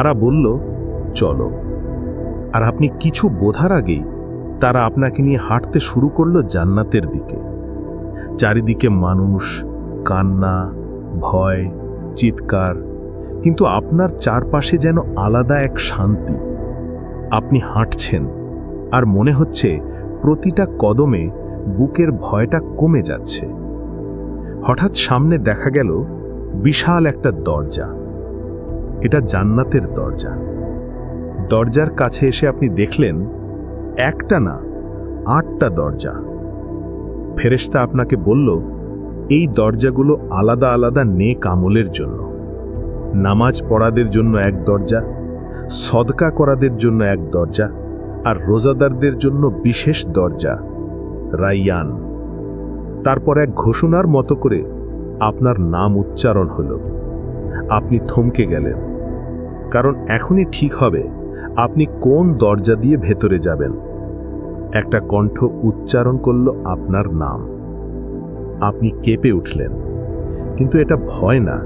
তারা বলল, চলো। আর আপনি কিছু বোঝার আগেই তারা আপনাকে নিয়ে হাঁটতে শুরু করলো জান্নাতের দিকে। চারিদিকে মানুষ, কান্না, ভয়, চিৎকার, কিন্তু আপনার চারপাশে যেন আলাদা এক শান্তি। আপনি হাঁটছেন আর মনে হচ্ছে প্রতিটা কদমে বুকের ভয়টা কমে যাচ্ছে। হঠাৎ সামনে দেখা গেল বিশাল একটা দরজা। এটা জান্নাতের দরজা। দরজার কাছে এসে আপনি দেখলেন একটা না, 8টা দরজা। ফেরেশতা আপনাকে বলল, এই দরজাগুলো আলাদা আলাদা নেক আমলের জন্য। নামাজ পড়াদের জন্য এক দরজা, সদকা করাদের জন্য এক দরজা, আর রোজাদারদের জন্য বিশেষ দরজা, রাইয়ান। তারপর এক ঘোষণার মতো করে আপনার নাম উচ্চারণ হলো। আপনি থমকে গেলেন, কারণ এখনই ঠিক হবে আপনি কোন দরজা দিয়ে ভেতরে যাবেন। একটা কণ্ঠ উচ্চারণ করল আপনার নাম। আপনি কেঁপে উঠলেন, কিন্তু এটা ভয় না,